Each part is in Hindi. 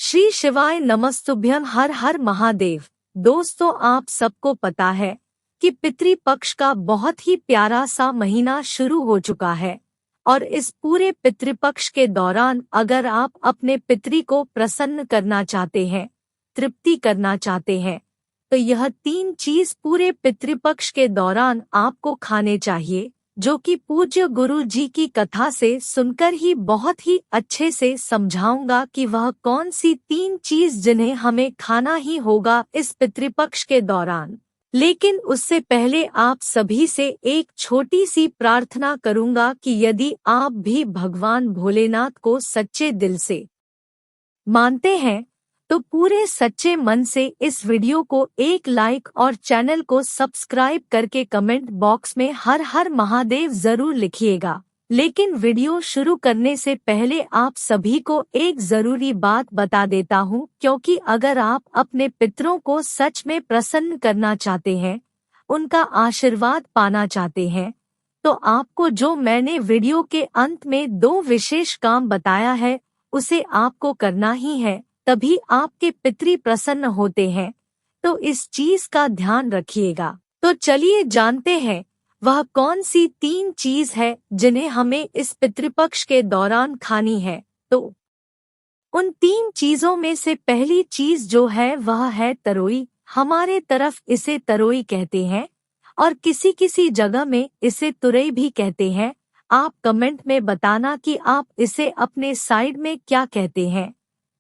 श्री शिवाय नमस्तुभ्यं। हर हर महादेव। दोस्तों, आप सबको पता है कि पितृपक्ष का बहुत ही प्यारा सा महीना शुरू हो चुका है और इस पूरे पितृपक्ष के दौरान अगर आप अपने पितृ को प्रसन्न करना चाहते हैं, तृप्ति करना चाहते हैं, तो यह 3 चीज पूरे पितृपक्ष के दौरान आपको खाने चाहिए, जो कि पूज्य गुरु जी की कथा से सुनकर ही बहुत ही अच्छे से समझाऊंगा कि वह कौन सी 3 चीज जिन्हें हमें खाना ही होगा इस पितृपक्ष के दौरान। लेकिन उससे पहले आप सभी से एक छोटी सी प्रार्थना करूंगा कि यदि आप भी भगवान भोलेनाथ को सच्चे दिल से मानते हैं तो पूरे सच्चे मन से इस वीडियो को एक लाइक और चैनल को सब्सक्राइब करके कमेंट बॉक्स में हर हर महादेव जरूर लिखिएगा। लेकिन वीडियो शुरू करने से पहले आप सभी को एक जरूरी बात बता देता हूं, क्योंकि अगर आप अपने पितरों को सच में प्रसन्न करना चाहते हैं, उनका आशीर्वाद पाना चाहते हैं, तो आपको जो मैंने वीडियो के अंत में 2 विशेष काम बताया है उसे आपको करना ही है, तभी आपके पितृ प्रसन्न होते हैं। तो इस चीज का ध्यान रखिएगा। तो चलिए जानते हैं वह कौन सी 3 चीज है जिन्हें हमें इस पितृपक्ष के दौरान खानी है। तो उन 3 चीजों में से पहली चीज जो है वह है तरोई। हमारे तरफ इसे तरोई कहते हैं और किसी किसी जगह में इसे तुरई भी कहते हैं। आप कमेंट में बताना कि आप इसे अपने साइड में क्या कहते हैं।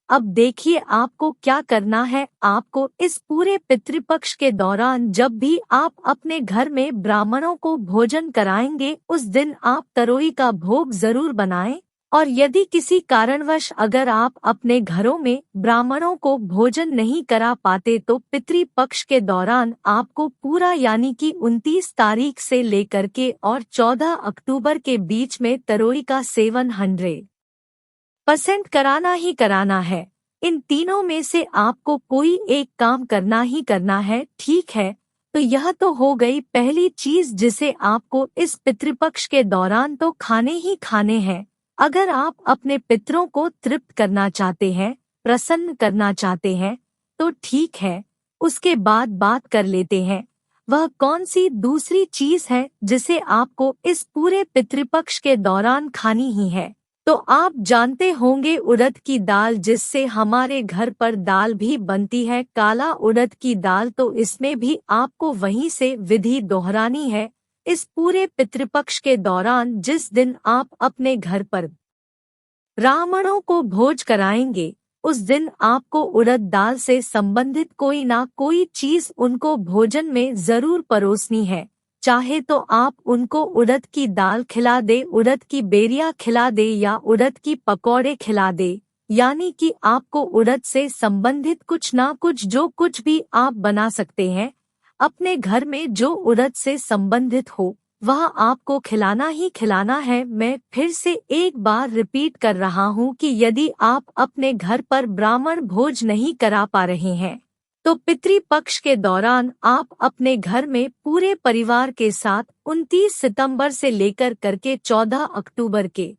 अब देखिए आपको क्या करना है। आपको इस पूरे पितृपक्ष के दौरान जब भी आप अपने घर में ब्राह्मणों को भोजन कराएंगे, उस दिन आप तरोई का भोग जरूर बनाएं। और यदि किसी कारणवश अगर आप अपने घरों में ब्राह्मणों को भोजन नहीं करा पाते, तो पितृपक्ष के दौरान आपको पूरा यानी कि 29 तारीख से लेकर के और 14 अक्टूबर के बीच में तरोई का सेवन 100% कराना ही कराना है। इन तीनों में से आपको कोई एक काम करना ही करना है, ठीक है। तो यह तो हो गई पहली चीज जिसे आपको इस पितृपक्ष के दौरान तो खाने ही खाने हैं। अगर आप अपने पितरों को तृप्त करना चाहते हैं, प्रसन्न करना चाहते हैं, तो ठीक है, उसके बाद बात कर लेते हैं वह कौन सी दूसरी चीज है जिसे आपको इस पूरे पितृपक्ष के दौरान खानी ही है। तो आप जानते होंगे उड़द की दाल, जिससे हमारे घर पर दाल भी बनती है, काला उड़द की दाल। तो इसमें भी आपको वहीं से विधि दोहरानी है। इस पूरे पितृपक्ष के दौरान जिस दिन आप अपने घर पर ब्राह्मणों को भोज कराएंगे, उस दिन आपको उड़द दाल से संबंधित कोई ना कोई चीज उनको भोजन में जरूर परोसनी है। चाहे तो आप उनको उड़द की दाल खिला दे, उड़द की बेरिया खिला दे या उड़द की पकौड़े खिला दे, यानी कि आपको उड़द से संबंधित कुछ ना कुछ जो कुछ भी आप बना सकते हैं अपने घर में जो उड़द से संबंधित हो, वह आपको खिलाना ही खिलाना है। मैं फिर से एक बार रिपीट कर रहा हूँ कि यदि आप अपने घर पर ब्राह्मण भोज नहीं करा पा रहे हैं, तो पितृपक्ष के दौरान आप अपने घर में पूरे परिवार के साथ 29 सितंबर से लेकर करके 14 अक्टूबर के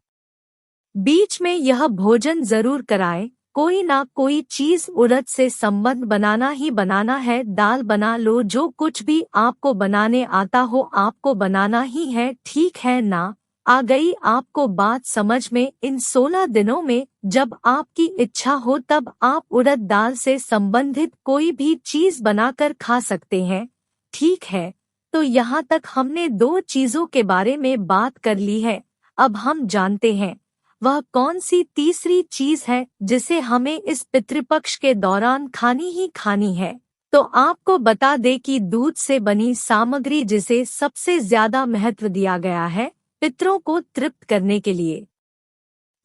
बीच में यह भोजन जरूर कराएं। कोई ना कोई चीज उड़द से संबंध बनाना ही बनाना है। दाल बना लो, जो कुछ भी आपको बनाने आता हो आपको बनाना ही है, ठीक है ना। आ गई आपको बात समझ में। इन 16 दिनों में जब आपकी इच्छा हो तब आप उड़द दाल से संबंधित कोई भी चीज बनाकर खा सकते हैं, ठीक है। तो यहाँ तक हमने 2 चीजों के बारे में बात कर ली है। अब हम जानते हैं वह कौन सी तीसरी चीज है जिसे हमें इस पितृपक्ष के दौरान खानी ही खानी है। तो आपको बता दे कि दूध से बनी सामग्री जिसे सबसे ज्यादा महत्व दिया गया है पितरों को तृप्त करने के लिए,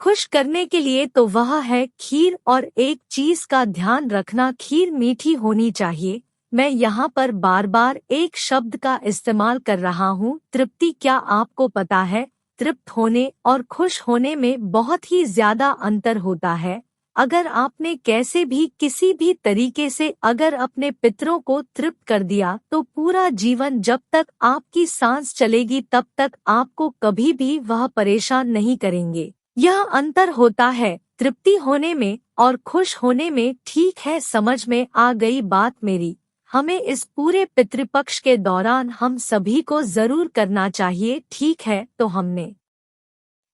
खुश करने के लिए, तो वह है खीर। और एक चीज का ध्यान रखना, खीर मीठी होनी चाहिए। मैं यहाँ पर बार बार एक शब्द का इस्तेमाल कर रहा हूँ, तृप्ति। क्या आपको पता है तृप्त होने और खुश होने में बहुत ही ज्यादा अंतर होता है। अगर आपने कैसे भी किसी भी तरीके से अगर अपने पितरों को तृप्त कर दिया, तो पूरा जीवन जब तक आपकी सांस चलेगी तब तक आपको कभी भी वह परेशान नहीं करेंगे। यह अंतर होता है तृप्ति होने में और खुश होने में। ठीक है, समझ में आ गई बात मेरी। हमें इस पूरे पितृपक्ष के दौरान हम सभी को जरूर करना चाहिए। ठीक है, तो हमने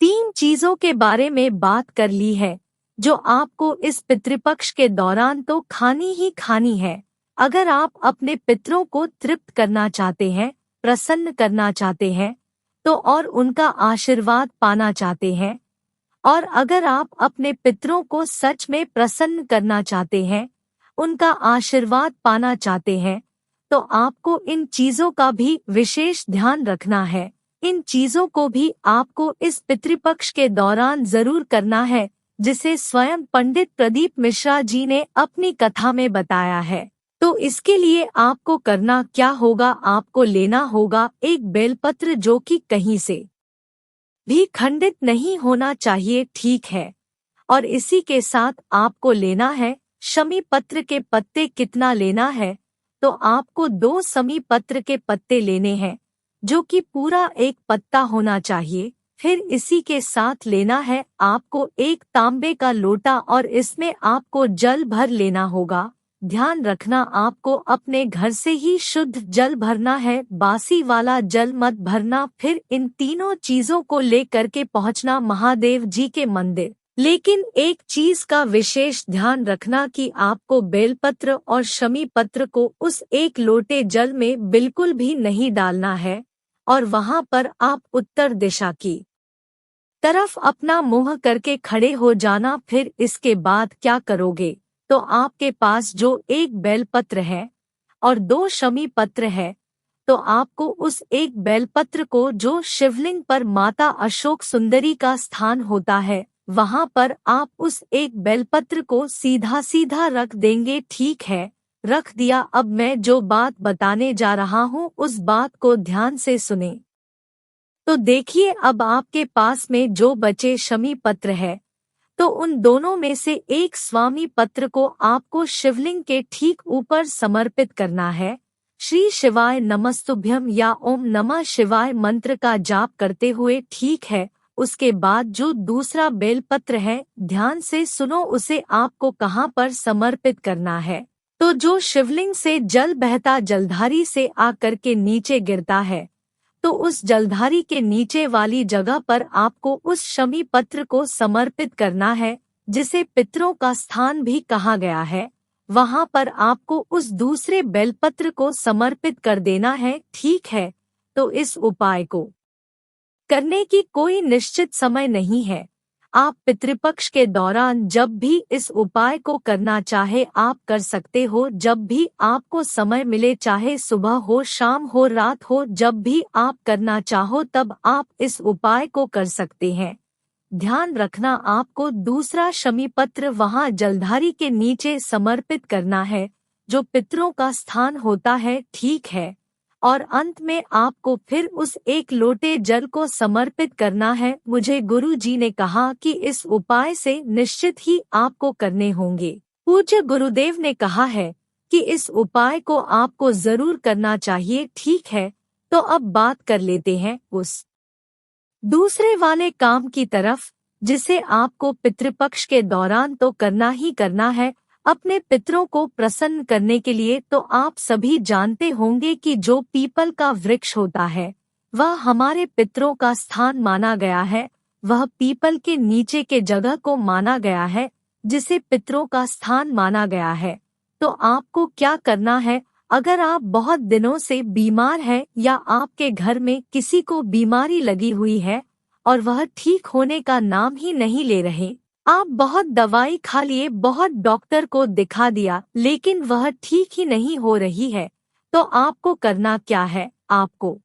3 चीजों के बारे में बात कर ली है जो आपको इस पितृपक्ष के दौरान तो खानी ही खानी है। अगर आप अपने पितरों को तृप्त करना चाहते हैं, प्रसन्न करना चाहते हैं, तो और उनका आशीर्वाद पाना चाहते हैं, और अगर आप अपने पितरों को सच में प्रसन्न करना चाहते हैं, उनका आशीर्वाद पाना चाहते हैं, तो आपको इन चीजों का भी विशेष ध्यान रखना है। इन चीजों को भी आपको इस पितृपक्ष के दौरान जरूर करना है, जिसे स्वयं पंडित प्रदीप मिश्रा जी ने अपनी कथा में बताया है। तो इसके लिए आपको करना क्या होगा, आपको लेना होगा एक बेलपत्र जो कि कहीं से भी खंडित नहीं होना चाहिए। ठीक है, और इसी के साथ आपको लेना है शमी पत्र के पत्ते। कितना लेना है, तो आपको 2 शमी पत्र के पत्ते लेने हैं, जो कि पूरा एक पत्ता होना चाहिए। फिर इसी के साथ लेना है आपको एक तांबे का लोटा, और इसमें आपको जल भर लेना होगा। ध्यान रखना, आपको अपने घर से ही शुद्ध जल भरना है, बासी वाला जल मत भरना। फिर इन तीनों चीजों को लेकर के पहुंचना महादेव जी के मंदिर। लेकिन एक चीज का विशेष ध्यान रखना कि आपको बेलपत्र और शमी पत्र को उस एक लोटे जल में बिल्कुल भी नहीं डालना है, और वहां पर आप उत्तर दिशा की तरफ अपना मुंह करके खड़े हो जाना। फिर इसके बाद क्या करोगे, तो आपके पास जो एक बेलपत्र है और 2 शमी पत्र है, तो आपको उस एक बेलपत्र को जो शिवलिंग पर माता अशोक सुंदरी का स्थान होता है, वहां पर आप उस एक बेलपत्र को सीधा सीधा रख देंगे। ठीक है, रख दिया। अब मैं जो बात बताने जा रहा हूँ उस बात को ध्यान से सुने। तो देखिए, अब आपके पास में जो बचे शमी पत्र है, तो उन दोनों में से एक स्वामी पत्र को आपको शिवलिंग के ठीक ऊपर समर्पित करना है। श्री शिवाय नमस्तुभ्यम या ओम नमः शिवाय मंत्र का जाप करते हुए। ठीक है, उसके बाद जो दूसरा बेलपत्र है, ध्यान से सुनो, उसे आपको कहाँ पर समर्पित करना है, तो जो शिवलिंग से जल बहता जलधारी से आकर के नीचे गिरता है, तो उस जलधारी के नीचे वाली जगह पर आपको उस शमी पत्र को समर्पित करना है, जिसे पितरों का स्थान भी कहा गया है। वहां पर आपको उस दूसरे बेलपत्र को समर्पित कर देना है। ठीक है, तो इस उपाय को करने की कोई निश्चित समय नहीं है। आप पितृपक्ष के दौरान जब भी इस उपाय को करना चाहे आप कर सकते हो। जब भी आपको समय मिले, चाहे सुबह हो, शाम हो, रात हो, जब भी आप करना चाहो तब आप इस उपाय को कर सकते हैं। ध्यान रखना, आपको दूसरा शमी पत्र वहां जलधारी के नीचे समर्पित करना है, जो पितरों का स्थान होता है। ठीक है, और अंत में आपको फिर उस एक लोटे जल को समर्पित करना है। मुझे गुरु जी ने कहा कि इस उपाय से निश्चित ही आपको करने होंगे। पूज्य गुरुदेव ने कहा है कि इस उपाय को आपको जरूर करना चाहिए। ठीक है, तो अब बात कर लेते हैं उस दूसरे वाले काम की तरफ, जिसे आपको पितृपक्ष के दौरान तो करना ही करना है। अपने पितरों को प्रसन्न करने के लिए तो आप सभी जानते होंगे कि जो पीपल का वृक्ष होता है, वह हमारे पितरों का स्थान माना गया है। वह पीपल के नीचे के जगह को माना गया है, जिसे पितरों का स्थान माना गया है। तो आपको क्या करना है, अगर आप बहुत दिनों से बीमार हैं या आपके घर में किसी को बीमारी लगी हुई है और वह ठीक होने का नाम ही नहीं ले रहे, आप बहुत दवाई खा लिए, बहुत डॉक्टर को दिखा दिया, लेकिन वह ठीक ही नहीं हो रही है, तो आपको करना क्या है, आपको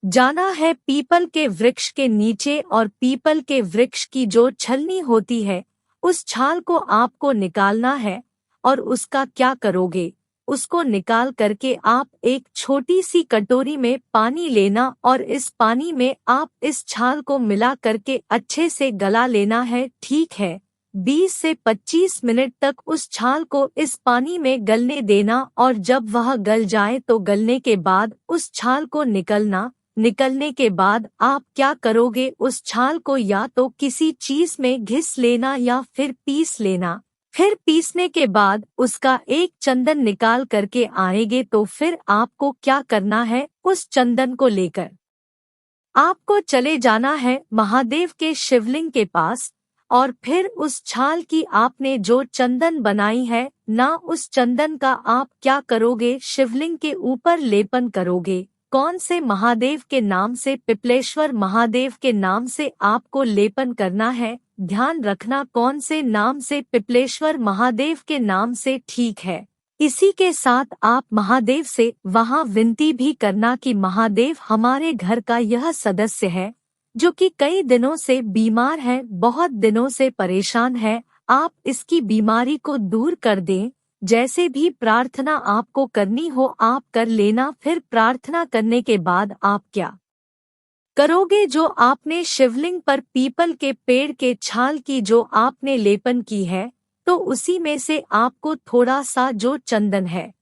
जाना है पीपल के वृक्ष के नीचे, और पीपल के वृक्ष की जो छलनी होती है, उस छाल को आपको निकालना है। और उसका क्या करोगे, उसको निकाल करके आप एक छोटी सी कटोरी में पानी लेना, और इस पानी में आप इस छाल को मिला करके अच्छे से गला लेना है। ठीक है, 20 से 25 मिनट तक उस छाल को इस पानी में गलने देना, और जब वह गल जाए तो गलने के बाद उस छाल को निकलना निकलने के बाद आप क्या करोगे, उस छाल को या तो किसी चीज में घिस लेना या फिर पीस लेना। फिर पीसने के बाद उसका एक चंदन निकाल करके आएंगे तो फिर आपको क्या करना है, उस चंदन को लेकर आपको चले जाना है महादेव के शिवलिंग के पास, और फिर उस छाल की आपने जो चंदन बनाई है ना, उस चंदन का आप क्या करोगे, शिवलिंग के ऊपर लेपन करोगे। कौन से महादेव के नाम से? पिपलेश्वर महादेव के नाम से आपको लेपन करना है। ध्यान रखना कौन से नाम से, पिपलेश्वर महादेव के नाम से, ठीक है। इसी के साथ आप महादेव से वहां विनती भी करना कि महादेव, हमारे घर का यह सदस्य है जो कि कई दिनों से बीमार है, बहुत दिनों से परेशान है, आप इसकी बीमारी को दूर कर दें। जैसे भी प्रार्थना आपको करनी हो आप कर लेना। फिर प्रार्थना करने के बाद आप क्या करोगे, जो आपने शिवलिंग पर पीपल के पेड़ के छाल की जो आपने लेपन की है, तो उसी में से आपको थोड़ा सा जो चंदन है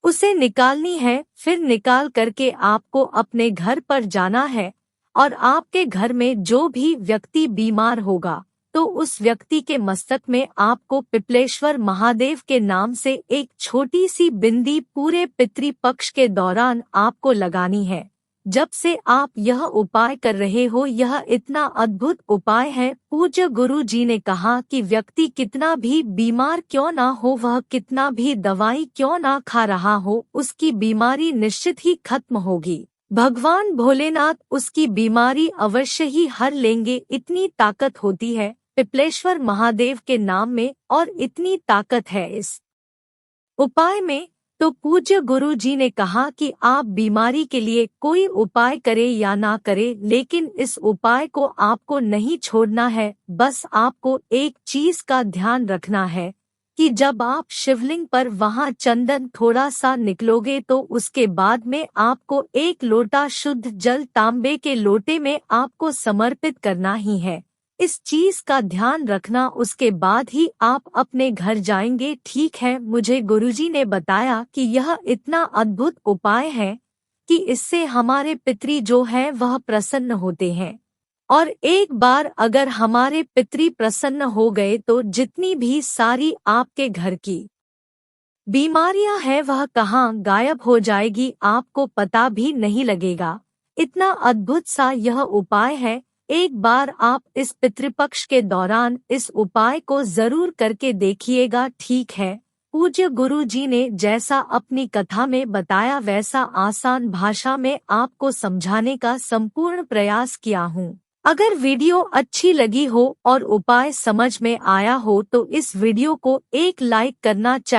उसे निकालनी है। फिर निकाल करके आपको अपने घर पर जाना है, और आपके घर में जो भी व्यक्ति बीमार होगा तो उस व्यक्ति के मस्तक में आपको पिपलेश्वर महादेव के नाम से एक छोटी सी बिंदी पूरे पितृपक्ष के दौरान आपको लगानी है। जब से आप यह उपाय कर रहे हो, यह इतना अद्भुत उपाय है। पूज्य गुरु जी ने कहा कि व्यक्ति कितना भी बीमार क्यों ना हो, वह कितना भी दवाई क्यों ना खा रहा हो, उसकी बीमारी निश्चित ही खत्म होगी। भगवान भोलेनाथ उसकी बीमारी अवश्य ही हर लेंगे। इतनी ताकत होती है पिपलेश्वर महादेव के नाम में, और इतनी ताकत है इस उपाय में। तो पूज्य गुरु जी ने कहा कि आप बीमारी के लिए कोई उपाय करें या ना करें, लेकिन इस उपाय को आपको नहीं छोड़ना है। बस आपको एक चीज का ध्यान रखना है कि जब आप शिवलिंग पर वहां चंदन थोड़ा सा निकलोगे तो उसके बाद में आपको एक लोटा शुद्ध जल तांबे के लोटे में आपको समर्पित करना ही है। इस चीज का ध्यान रखना, उसके बाद ही आप अपने घर जाएंगे, ठीक है। मुझे गुरुजी ने बताया कि यह इतना अद्भुत उपाय है कि इससे हमारे पितृ जो है वह प्रसन्न होते हैं, और एक बार अगर हमारे पितृ प्रसन्न हो गए तो जितनी भी सारी आपके घर की बीमारियां हैं वह कहाँ गायब हो जाएगी, आपको पता भी नहीं लगेगा। इतना अद्भुत सा यह उपाय है। एक बार आप इस पितृपक्ष के दौरान इस उपाय को जरूर करके देखिएगा, ठीक है। पूज्य गुरु जी ने जैसा अपनी कथा में बताया वैसा आसान भाषा में आपको समझाने का संपूर्ण प्रयास किया हूँ। अगर वीडियो अच्छी लगी हो और उपाय समझ में आया हो तो इस वीडियो को एक लाइक करना चाहिए।